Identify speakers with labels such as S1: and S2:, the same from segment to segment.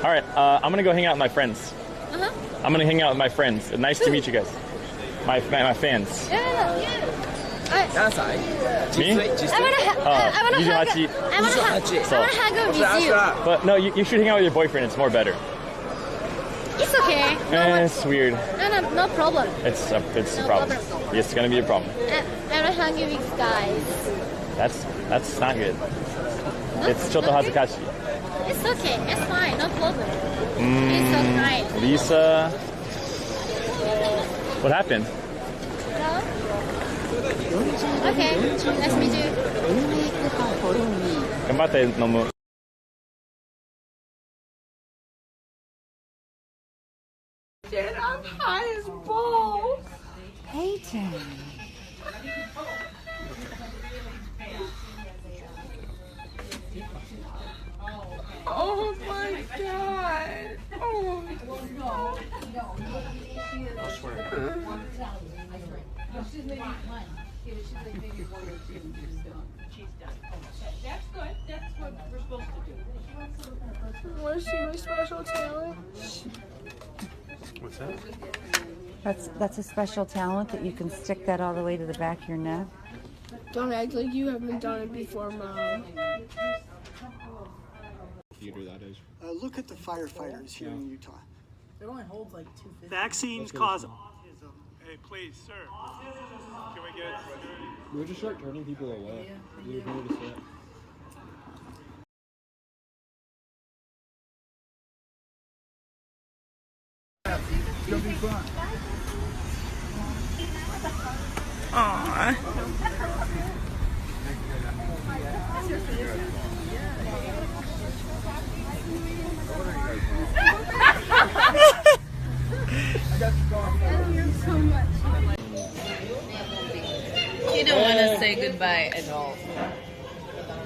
S1: All right, I'm gonna go hang out with my friends. I'm gonna hang out with my friends. Nice to meet you guys. My fans. Me?
S2: I wanna hang out with you.
S1: But no, you should hang out with your boyfriend. It's more better.
S2: It's okay.
S1: It's weird.
S2: No problem.
S1: It's a problem. It's gonna be a problem.
S2: I wanna hang out with guys.
S1: That's not good. It's choto hazakashi.
S2: It's okay. It's fine. No problem. It's so nice.
S1: Lisa, what happened?
S2: No? Okay. Nice to meet you.
S1: Ganbatte, Nomu.
S3: I'm high as balls.
S4: Peyton.
S3: Oh my God. Oh.
S5: I swear.
S3: That's good. That's what we're supposed to do. Want to see my special talent?
S5: What's that?
S4: That's a special talent that you can stick that all the way to the back of your neck.
S3: Don't act like you haven't done it before, Mom.
S6: Look at the firefighters here in Utah.
S7: It only holds like 250.
S6: Vaccines cause autism.
S5: Hey, please, sir. Can we get...
S8: We'll just start turning people away.
S7: Yeah.
S6: It's gonna be fun.
S3: Aww.
S7: You don't want to say goodbye at all.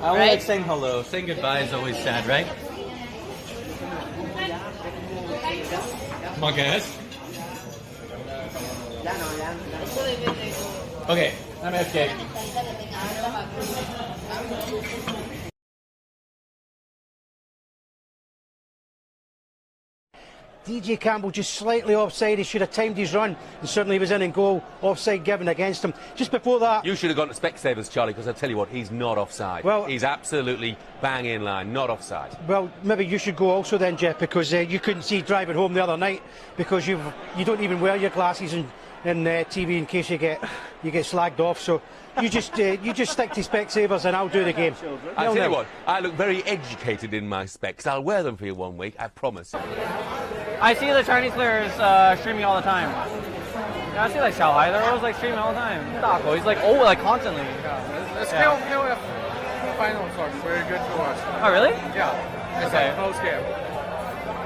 S9: I only like saying hello. Saying goodbye is always sad, right? Come on, guys. Okay, I'm FK.
S6: DJ Campbell just slightly offside. He should have timed his run, and certainly he was in and goal. Offside given against him. Just before that,
S10: you should have gone to Specsavers, Charlie, because I tell you what, he's not offside.
S6: Well,
S10: he's absolutely bang in line, not offside.
S6: Well, maybe you should go also then, Jeff, because you couldn't see driving home the other night because you don't even wear your glasses in TV in case you get slagged off. So you just stick to Specsavers and I'll do the game.
S10: I tell you what, I look very educated in my specs. I'll wear them for you one week, I promise.
S9: I see the Chinese players streaming all the time. Yeah, I see like Xiaohai, they're always like streaming all the time. Dako, he's like like constantly.
S5: This KOF finals are very good to watch.
S9: Oh really?
S5: Yeah. It's
S9: Okay.
S5: a close game.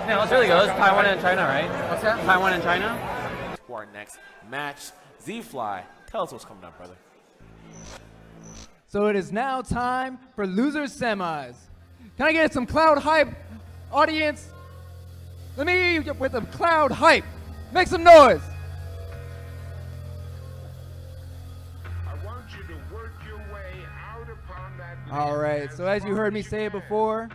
S9: Yeah, that's really good. It's Taiwan and China, right?
S5: What's that?
S9: Taiwan and China?
S11: For our next match, Z-Fly, tell us what's coming up, brother.
S12: So it is now time for losers semis. Can I get some cloud hype, audience? Let me get with the cloud hype. Make some noise.
S5: I want you to work your way out upon that.
S12: All right, so as you heard me say it before,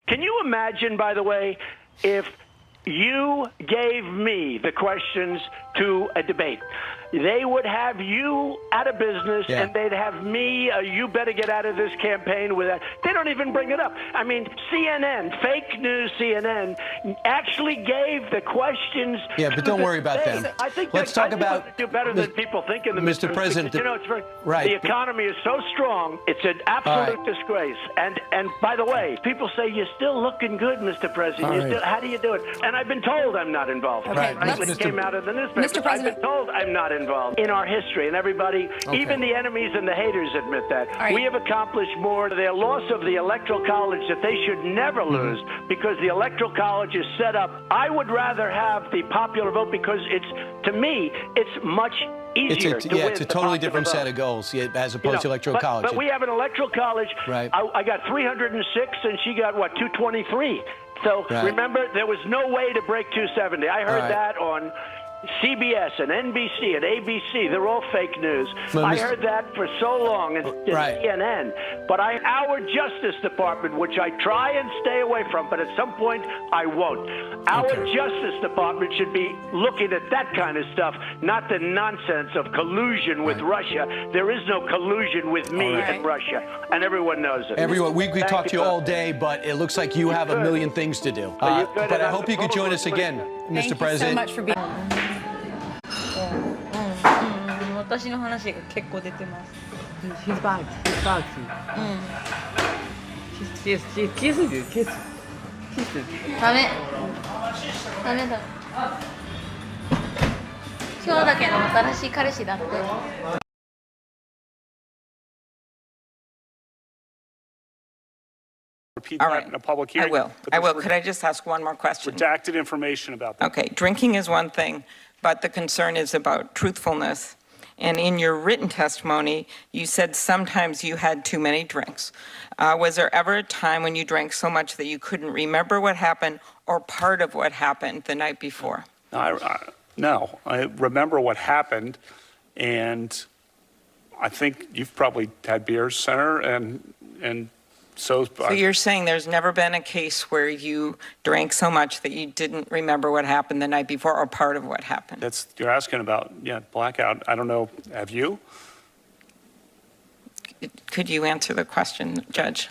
S13: can you imagine, by the way, if you gave me the questions to a debate? They would have you out of business, and they'd have me, you better get out of this campaign with that. They don't even bring it up. I mean, CNN, fake news CNN, actually gave the questions.
S14: Yeah, but don't worry about them.
S13: I think
S14: Let's talk about
S13: do better than people think in the
S14: Mr. President.
S13: You know, it's very,
S14: right.
S13: The economy is so strong; it's an absolute disgrace. And by the way, people say you're still looking good, Mr. President.
S14: Right.
S13: Still, how do you do it? And I've been told I'm not involved.
S14: Okay,
S13: Frankly, it came out of the newspaper. I've been told I'm not involved in our history, and everybody, even the enemies and the haters, admit that. We have accomplished more. Their loss of the Electoral College that they should never lose because the Electoral College is set up. I would rather have the popular vote because to me, it's much easier to win.
S14: It's a totally different set of goals as opposed to Electoral College.
S13: But we have an Electoral College.
S14: Right.
S13: I got 306, and she got, 223. So remember, there was no way to break 270. I heard that on CBS and NBC and ABC, they're all fake news.
S14: Well,
S13: I
S14: Mr.
S13: heard that for so long in
S14: Right.
S13: CNN. But our Justice Department, which I try and stay away from, but at some point I won't. Our Justice Department should be looking at that kind of stuff, not the nonsense of collusion with Russia. There is no collusion with me and Russia, and everyone knows it.
S14: Everyone, we
S13: Thank
S14: talk to you
S13: you.
S14: all day, but it looks like you have a million things to do. But I hope you could join us again, Mr. President.
S7: Thank you so much for being. 私の話が結構出てます。
S9: He's back. He's back. Kiss it. Kiss it.
S2: ダメだ。今日だけの新しい彼氏だって。
S15: Repeat that in a public hearing. I will. Could I just ask one more question?
S16: Redacted information about that.
S15: Okay, drinking is one thing, but the concern is about truthfulness. And in your written testimony, you said sometimes you had too many drinks. Was there ever a time when you drank so much that you couldn't remember what happened or part of what happened the night before?
S16: No, I remember what happened, and I think you've probably had beers, Senator, and so
S15: you're saying there's never been a case where you drank so much that you didn't remember what happened the night before or part of what happened?
S16: you're asking about, blackout. I don't know. Have you?
S15: Could you answer the question, Judge?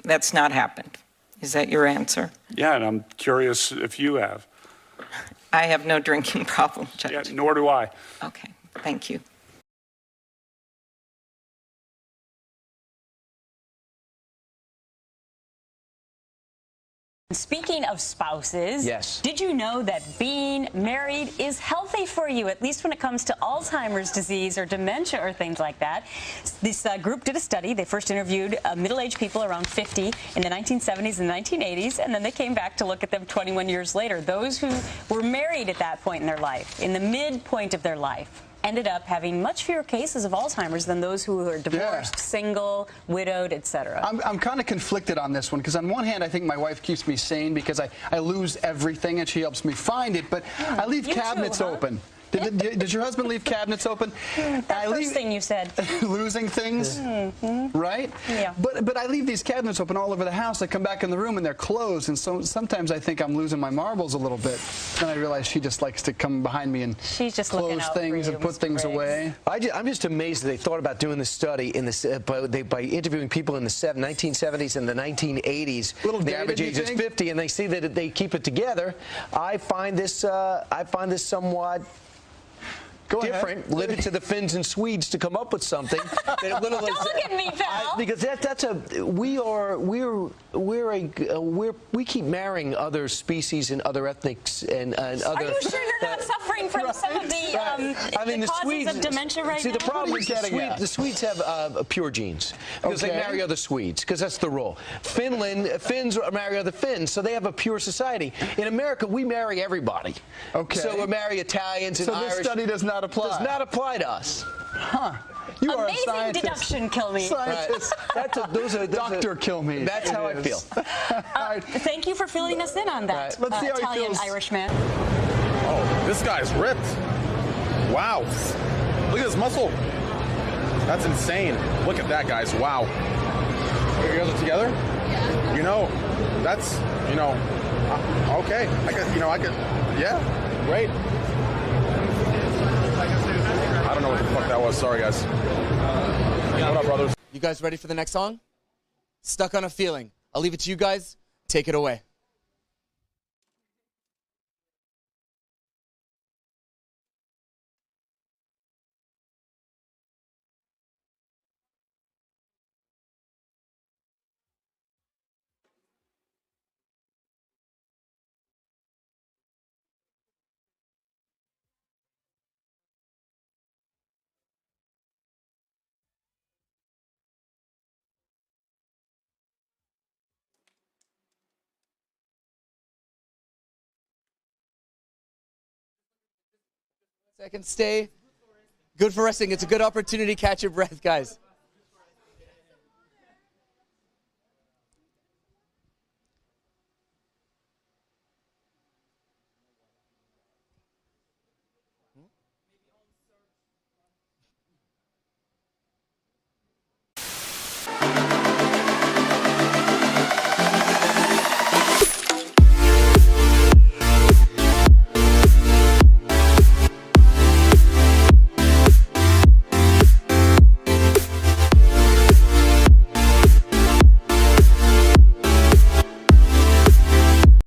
S15: That's not happened. Is that your answer?
S16: Yeah, and I'm curious if you have.
S15: I have no drinking problem, Judge.
S16: Yeah, nor do I.
S15: Okay, thank you.
S17: Speaking of spouses,
S14: yes.
S17: Did you know that being married is healthy for you, at least when it comes to Alzheimer's disease or dementia or things like that? This group did a study. They first interviewed middle-aged people around 50 in the 1970s and 1980s, and then they came back to look at them 21 years later. Those who were married at that point in their life, in the midpoint of their life, ended up having much fewer cases of Alzheimer's than those who are divorced, single, widowed, etc.
S18: I'm kind of conflicted on this one because on one hand I think my wife keeps me sane because I lose everything and she helps me find it, but I leave cabinets open. Did your husband leave cabinets open?
S17: That first thing you said.
S18: Losing things, right?
S17: Yeah.
S18: But I leave these cabinets open all over the house. I come back in the room and they're closed, and so sometimes I think I'm losing my marbles a little bit. Then I realize she just likes to come behind me and close things and put things away.
S19: I'm just amazed that they thought about doing this study in this by interviewing people in the 1970s and the 1980s. The average age is 50, and they see that they keep it together. I find this somewhat different. Leave it to the Finns and Swedes to come up with something.
S17: Don't look at me, pal.
S19: Because we keep marrying other species and other ethnics and other.
S17: Are you sure you're not suffering from some of the causes of dementia right now?
S19: The problem is the Swedes have pure genes because they marry other Swedes because that's the rule. Finns marry other Finns, so they have a pure society. In America, we marry everybody.
S18: Okay.
S19: So we marry Italians and Irish.
S18: So this study does not apply.
S19: Does not apply to us.
S18: Huh. You are a
S17: Amazing
S18: scientist.
S17: deduction, Kilme.
S18: Scientist.
S14: Dr.
S18: Kilme.
S19: That's how I feel.
S17: Thank you for filling us in on that,
S18: Let's see how he
S17: Italian
S18: feels.
S17: Irishman.
S8: Oh, this guy's ripped. Wow. Look at his muscle. That's insane. Look at that, guys. Wow. You guys are together? Yeah. That's, okay. Yeah, great. I don't know what the fuck that was. Sorry, guys. What up, brothers?
S20: You guys ready for the next song? Stuck on a Feeling. I'll leave it to you guys. Take it away. Second, stay. Good for wrestling. It's a good opportunity to catch your breath, guys.